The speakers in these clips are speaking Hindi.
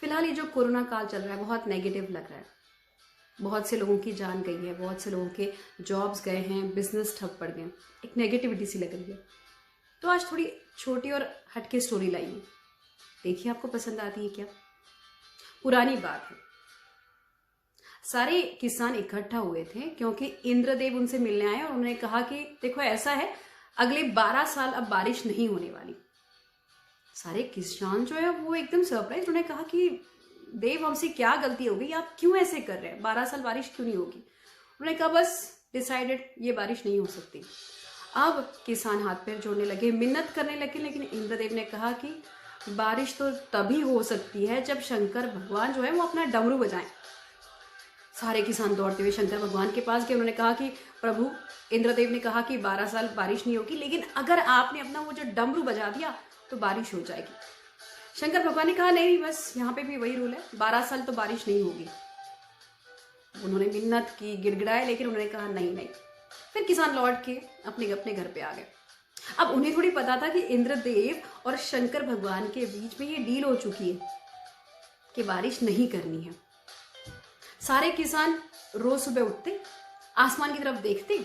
फिलहाल ये जो कोरोना काल चल रहा है बहुत नेगेटिव लग रहा है। बहुत से लोगों की जान गई है, बहुत से लोगों के जॉब्स गए हैं, बिजनेस ठप पड़ गए, एक नेगेटिविटी सी लग रही है। तो आज थोड़ी छोटी और हटके स्टोरी लाई हूँ, देखिए आपको पसंद आती है क्या। पुरानी बात है, सारे किसान इकट्ठा हुए थे क्योंकि इंद्रदेव उनसे मिलने आए और उन्होंने कहा कि देखो ऐसा है, अगले 12 साल अब बारिश नहीं होने वाली। सारे किसान जो है वो एकदम सरप्राइज, उन्होंने कहा कि देव हमसे क्या गलती हो गई, आप क्यों ऐसे कर रहे हैं, 12 साल बारिश क्यों नहीं होगी। उन्होंने कहा बस डिसाइडेड, ये बारिश नहीं हो सकती। अब किसान हाथ पैर जोड़ने लगे, मिन्नत करने लगे, लेकिन इंद्रदेव ने कहा कि बारिश तो तभी हो सकती है जब शंकर भगवान जो है वो अपना डमरू बजाएं। सारे किसान दौड़ते हुए शंकर भगवान के पास गए। उन्होंने कहा कि प्रभु, इंद्रदेव ने कहा कि 12 साल बारिश नहीं होगी, लेकिन अगर आपने अपना वो जो डमरू बजा दिया तो बारिश हो जाएगी। शंकर भगवान ने कहा नहीं, बस यहाँ पे भी वही रूल है, 12 साल तो बारिश नहीं होगी। उन्होंने मिन्नत की, गिड़गिड़ाए, लेकिन उन्होंने कहा नहीं नहीं। फिर किसान लौट के अपने अपने घर पे आ गए। अब उन्हें थोड़ी पता था कि इंद्रदेव और शंकर भगवान के बीच में ये डील हो चुकी है कि बारिश नहीं करनी है। सारे किसान रोज सुबह उठते, आसमान की तरफ देखते,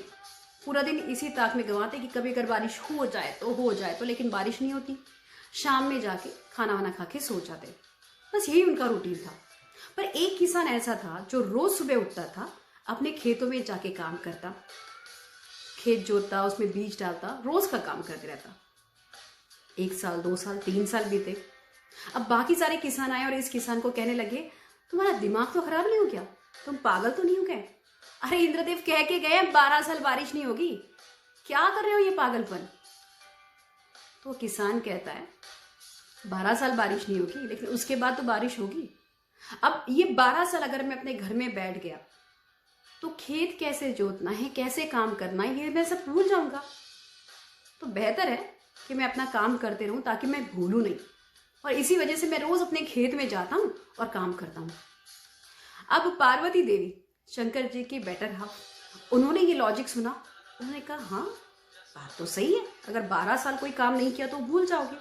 पूरा दिन इसी ताक में गंवाते कि कभी अगर बारिश हो जाए तो, लेकिन बारिश नहीं होती। शाम में जाके खाना वाना खा के सो जाते, बस यही उनका रूटीन था। पर एक किसान ऐसा था जो रोज सुबह उठता था, अपने खेतों में जाके काम करता, खेत जोतता, उसमें बीज डालता, रोज का काम करते रहता। 1 साल, 2 साल, 3 साल बीते। अब बाकी सारे किसान आए और इस किसान को कहने लगे तुम्हारा दिमाग तो खराब नहीं हो गया, तुम पागल तो नहीं हो गए, अरे इंद्रदेव कह के गए 12 साल बारिश नहीं होगी, क्या कर रहे हो ये पागलपन। तो किसान कहता है 12 साल बारिश नहीं होगी, लेकिन उसके बाद तो बारिश होगी। अब ये 12 साल अगर मैं अपने घर में बैठ गया तो खेत कैसे जोतना है, कैसे काम करना है, ये मैं सब भूल जाऊंगा। तो बेहतर है कि मैं अपना काम करते रहूं ताकि मैं भूलूं नहीं, और इसी वजह से मैं रोज अपने खेत में जाता हूं और काम करता हूं। अब पार्वती देवी, शंकर जी की बेटर हाफ, उन्होंने ये लॉजिक सुना। उन्होंने कहा हाँ बात तो सही है, अगर 12 साल कोई काम नहीं किया तो भूल जाओगे।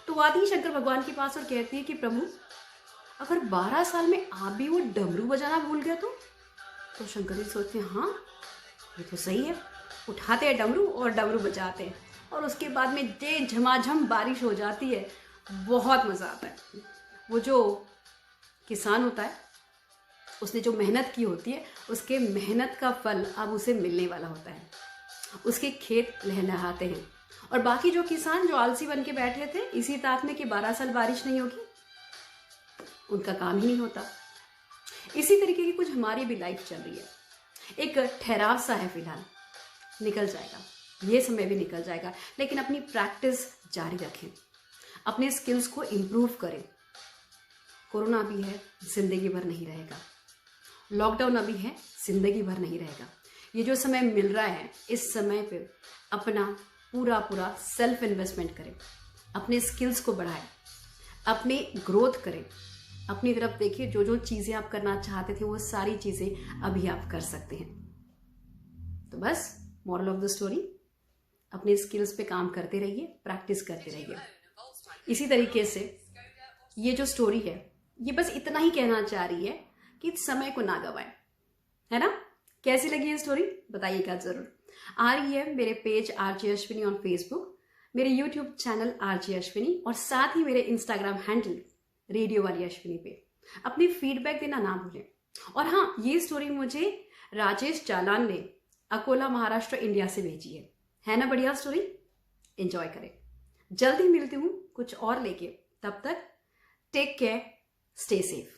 तो वो आती है शंकर भगवान के पास और कहती है कि प्रभु, अगर 12 साल में आप भी वो डमरू बजाना भूल गया तो शंकर जी सोचते हैं हाँ ये तो सही है, उठाते हैं डमरू और डमरू बजाते हैं, और उसके बाद में जे झमाझम बारिश हो जाती है, बहुत मज़ा आता है। वो जो किसान होता है उसने जो मेहनत की होती है, उसके मेहनत का फल अब उसे मिलने वाला होता है, उसके खेत लहलहाते हैं। और बाकी जो किसान जो आलसी बन के बैठे थे इसी ताक में कि 12 साल बारिश नहीं होगी, उनका काम ही नहीं होता। इसी तरीके की कुछ हमारी भी लाइफ चल रही है, एक ठहराव सा है, फिलहाल निकल जाएगा, ये समय भी निकल जाएगा, लेकिन अपनी प्रैक्टिस जारी रखें, अपने स्किल्स को इम्प्रूव करें। कोरोना भी है, जिंदगी भर नहीं रहेगा, लॉकडाउन अभी है, जिंदगी भर नहीं रहेगा। ये जो समय मिल रहा है, इस समय पे अपना पूरा सेल्फ इन्वेस्टमेंट करें, अपने स्किल्स को बढ़ाएं, अपने ग्रोथ करें, अपनी तरफ देखिए, जो जो चीज़ें आप करना चाहते थे वो सारी चीज़ें अभी आप कर सकते हैं। तो बस मॉरल ऑफ द स्टोरी, अपने स्किल्स पे काम करते रहिए, प्रैक्टिस करते रहिए। इसी तरीके से ये जो स्टोरी है ये बस इतना ही कहना चाह रही है कि समय को ना गवाएं, है ना। कैसी लगी ये स्टोरी बताइएगा जरूर। आ रही है मेरे page RJ Ashwini on Facebook, मेरे यूट्यूब चैनल आरजे अश्विनी, और साथ ही मेरे इंस्टाग्राम हैंडल रेडियो वाली अश्विनी पे। अपनी फीडबैक देना ना भूलें। और हाँ, ये स्टोरी मुझे राजेश चालान ने अकोला महाराष्ट्र इंडिया से भेजी है ना बढ़िया स्टोरी, एंजॉय करें। जल्दी मिलती हूँ कुछ और लेके, तब तक टेक केयर, स्टे सेफ।